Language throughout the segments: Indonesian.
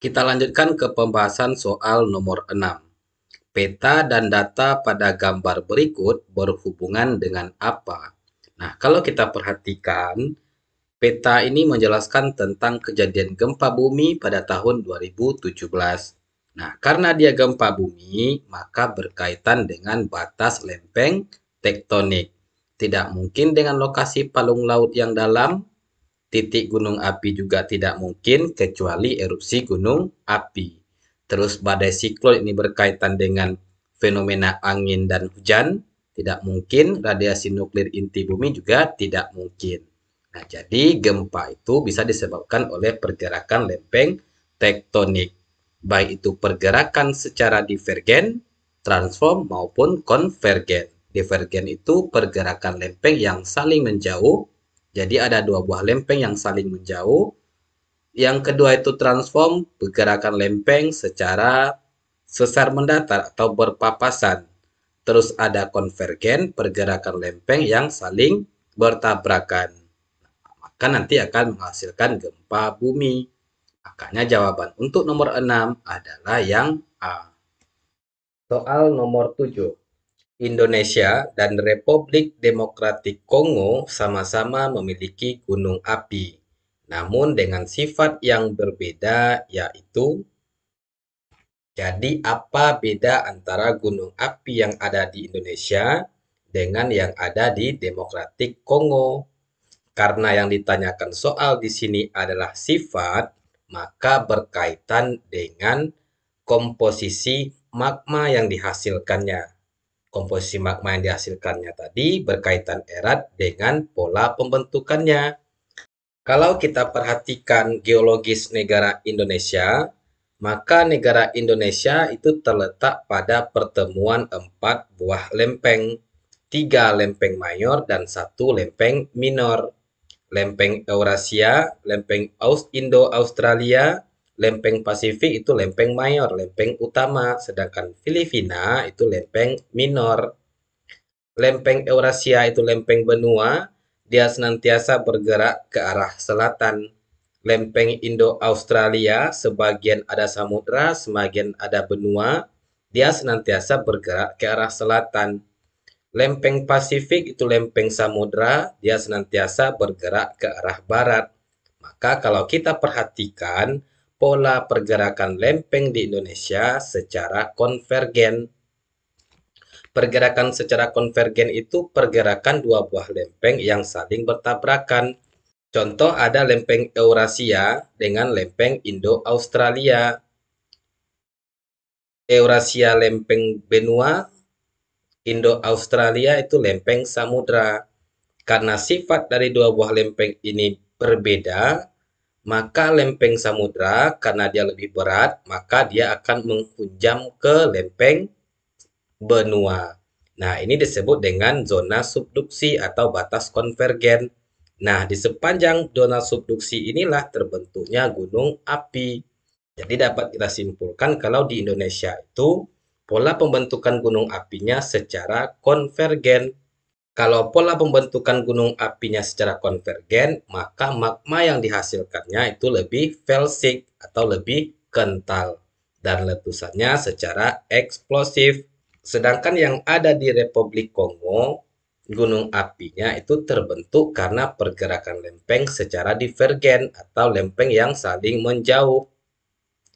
Kita lanjutkan ke pembahasan soal nomor 6. Peta dan data pada gambar berikut berhubungan dengan apa? Nah, kalau kita perhatikan, peta ini menjelaskan tentang kejadian gempa bumi pada tahun 2017. Nah, karena dia gempa bumi, maka berkaitan dengan batas lempeng tektonik. Tidak mungkin dengan lokasi palung laut yang dalam. Titik gunung api juga tidak mungkin kecuali erupsi gunung api. Terus badai siklon ini berkaitan dengan fenomena angin dan hujan, tidak mungkin. Radiasi nuklir inti bumi juga tidak mungkin. Nah, jadi gempa itu bisa disebabkan oleh pergerakan lempeng tektonik, baik itu pergerakan secara divergen, transform maupun konvergen. Divergen itu pergerakan lempeng yang saling menjauh. Jadi ada dua buah lempeng yang saling menjauh. Yang kedua itu transform, pergerakan lempeng secara sesar mendatar atau berpapasan. Terus ada konvergen, pergerakan lempeng yang saling bertabrakan. Maka nanti akan menghasilkan gempa bumi. Makanya jawaban untuk nomor 6 adalah yang A. Soal nomor 7. Indonesia dan Republik Demokratik Kongo sama-sama memiliki gunung api, namun dengan sifat yang berbeda, yaitu, jadi apa beda antara gunung api yang ada di Indonesia dengan yang ada di Demokratik Kongo? Karena yang ditanyakan soal di sini adalah sifat, maka berkaitan dengan komposisi magma yang dihasilkannya. Komposisi magma yang dihasilkannya tadi berkaitan erat dengan pola pembentukannya. Kalau kita perhatikan geologis negara Indonesia, maka negara Indonesia itu terletak pada pertemuan 4 buah lempeng, 3 lempeng mayor dan 1 lempeng minor. Lempeng Eurasia, lempeng Indo-Australia, lempeng Pasifik itu lempeng mayor, lempeng utama, sedangkan Filipina itu lempeng minor. Lempeng Eurasia itu lempeng benua, dia senantiasa bergerak ke arah selatan. Lempeng Indo-Australia, sebagian ada samudra, sebagian ada benua, dia senantiasa bergerak ke arah selatan. Lempeng Pasifik itu lempeng samudra, dia senantiasa bergerak ke arah barat. Maka kalau kita perhatikan pola pergerakan lempeng di Indonesia secara konvergen. Pergerakan secara konvergen itu pergerakan dua buah lempeng yang saling bertabrakan. Contoh ada lempeng Eurasia dengan lempeng Indo-Australia. Eurasia lempeng benua, Indo-Australia itu lempeng samudra. Karena sifat dari dua buah lempeng ini berbeda, maka lempeng samudra karena dia lebih berat, maka dia akan menghunjam ke lempeng benua. Nah, ini disebut dengan zona subduksi atau batas konvergen. Nah, di sepanjang zona subduksi inilah terbentuknya gunung api. Jadi dapat kita simpulkan kalau di Indonesia itu pola pembentukan gunung apinya secara konvergen. Kalau pola pembentukan gunung apinya secara konvergen, maka magma yang dihasilkannya itu lebih felsik atau lebih kental dan letusannya secara eksplosif. Sedangkan yang ada di Republik Kongo, gunung apinya itu terbentuk karena pergerakan lempeng secara divergen atau lempeng yang saling menjauh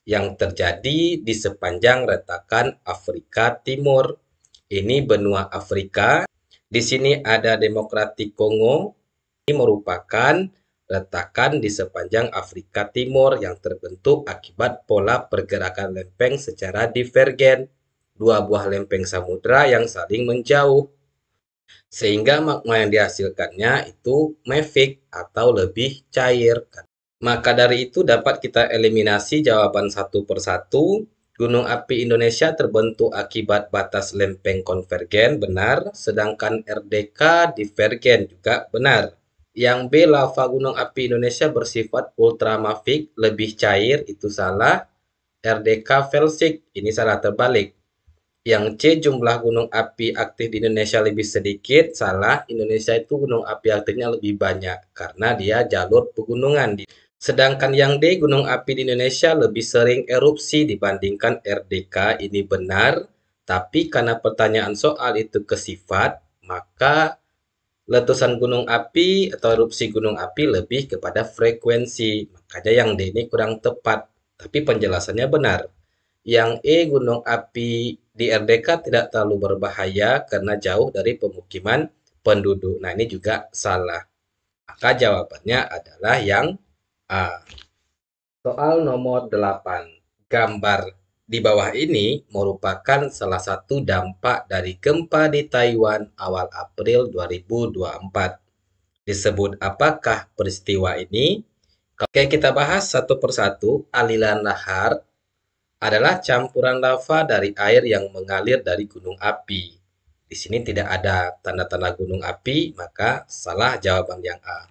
yang terjadi di sepanjang retakan Afrika Timur. Ini benua Afrika. Di sini ada Demokratik Kongo. Ini merupakan retakan di sepanjang Afrika Timur yang terbentuk akibat pola pergerakan lempeng secara divergen. Dua buah lempeng samudra yang saling menjauh. Sehingga magma yang dihasilkannya itu mafic atau lebih cair. Maka dari itu dapat kita eliminasi jawaban satu persatu. Gunung api Indonesia terbentuk akibat batas lempeng konvergen, benar. Sedangkan RDK divergen juga benar. Yang B, lava gunung api Indonesia bersifat ultramafik, lebih cair, itu salah. RDK felsik, ini salah terbalik. Yang C, jumlah gunung api aktif di Indonesia lebih sedikit, salah. Indonesia itu gunung api aktifnya lebih banyak karena dia jalur pegunungan. Sedangkan yang D, gunung api di Indonesia lebih sering erupsi dibandingkan RDK. Ini benar, tapi karena pertanyaan soal itu ke sifat, maka letusan gunung api atau erupsi gunung api lebih kepada frekuensi. Makanya yang D ini kurang tepat. Tapi penjelasannya benar. Yang E, gunung api di RDK tidak terlalu berbahaya karena jauh dari pemukiman penduduk. Nah, ini juga salah. Maka jawabannya adalah yang A. Soal nomor 8. Gambar di bawah ini merupakan salah satu dampak dari gempa di Taiwan awal April 2024. Disebut apakah peristiwa ini? Oke, kita bahas satu persatu. Aliran lahar adalah campuran lava dari air yang mengalir dari gunung api. Di sini tidak ada tanda-tanda gunung api, maka salah jawaban yang A.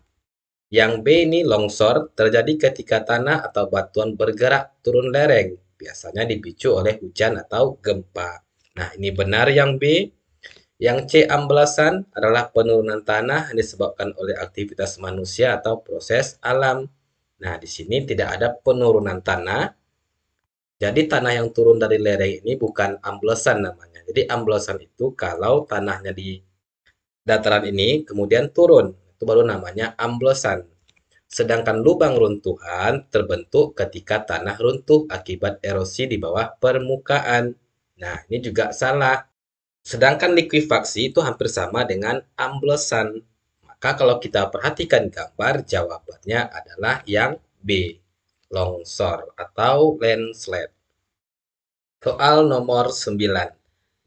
Yang B ini longsor terjadi ketika tanah atau batuan bergerak turun lereng, biasanya dipicu oleh hujan atau gempa. Nah, ini benar yang B. Yang C, amblesan adalah penurunan tanah yang disebabkan oleh aktivitas manusia atau proses alam. Nah, di sini tidak ada penurunan tanah. Jadi tanah yang turun dari lereng ini bukan amblesan namanya. Jadi amblesan itu kalau tanahnya di dataran ini kemudian turun, itu baru namanya amblesan. Sedangkan lubang runtuhan terbentuk ketika tanah runtuh akibat erosi di bawah permukaan. Nah, ini juga salah. Sedangkan likuifaksi itu hampir sama dengan amblesan. Maka kalau kita perhatikan gambar, jawabannya adalah yang B, longsor atau landslide. Soal nomor 9.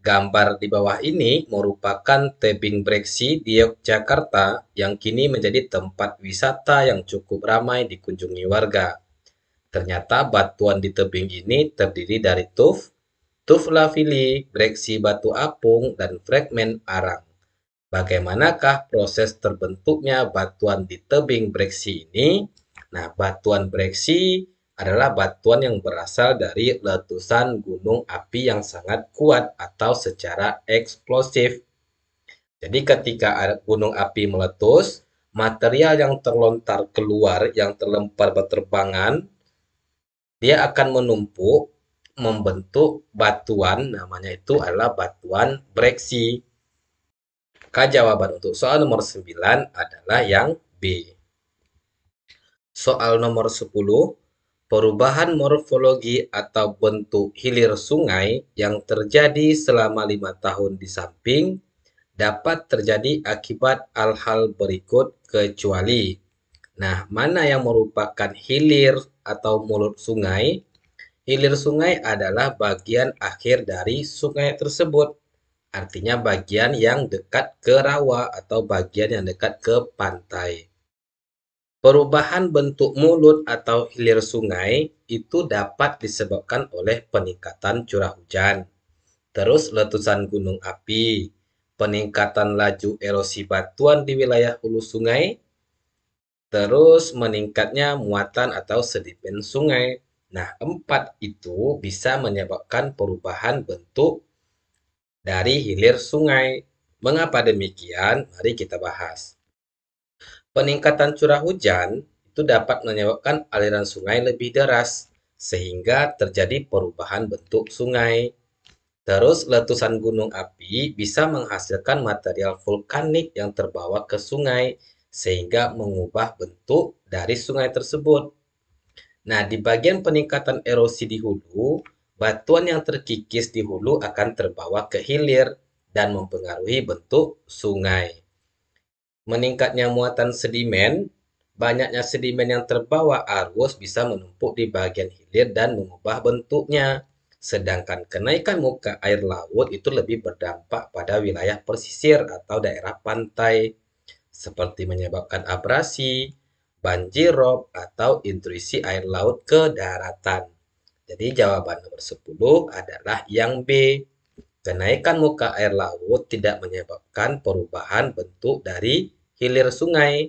Gambar di bawah ini merupakan tebing breksi di Yogyakarta yang kini menjadi tempat wisata yang cukup ramai dikunjungi warga. Ternyata batuan di tebing ini terdiri dari tuf lavili, breksi batu apung, dan fragmen arang. Bagaimanakah proses terbentuknya batuan di tebing breksi ini? Nah, batuan breksi adalah batuan yang berasal dari letusan gunung api yang sangat kuat atau secara eksplosif. Jadi ketika gunung api meletus, material yang terlontar keluar, yang terlempar berterbangan, dia akan menumpuk, membentuk batuan, namanya itu adalah batuan breksi. Maka jawaban untuk soal nomor 9 adalah yang B. Soal nomor 10, perubahan morfologi atau bentuk hilir sungai yang terjadi selama 5 tahun di samping dapat terjadi akibat hal-hal berikut kecuali. Nah, mana yang merupakan hilir atau mulut sungai? Hilir sungai adalah bagian akhir dari sungai tersebut. Artinya bagian yang dekat ke rawa atau bagian yang dekat ke pantai. Perubahan bentuk mulut atau hilir sungai itu dapat disebabkan oleh peningkatan curah hujan, terus letusan gunung api, peningkatan laju erosi batuan di wilayah hulu sungai, terus meningkatnya muatan atau sedimen sungai. Nah, 4 itu bisa menyebabkan perubahan bentuk dari hilir sungai. Mengapa demikian? Mari kita bahas. Peningkatan curah hujan itu dapat menyebabkan aliran sungai lebih deras, sehingga terjadi perubahan bentuk sungai. Terus letusan gunung api bisa menghasilkan material vulkanik yang terbawa ke sungai, sehingga mengubah bentuk dari sungai tersebut. Nah, di bagian peningkatan erosi di hulu, batuan yang terkikis di hulu akan terbawa ke hilir dan mempengaruhi bentuk sungai. Meningkatnya muatan sedimen, banyaknya sedimen yang terbawa arus bisa menumpuk di bagian hilir dan mengubah bentuknya. Sedangkan kenaikan muka air laut itu lebih berdampak pada wilayah pesisir atau daerah pantai, seperti menyebabkan abrasi, banjir rob, atau intrusi air laut ke daratan. Jadi jawaban nomor 10 adalah yang B. Kenaikan muka air laut tidak menyebabkan perubahan bentuk dari hilir sungai.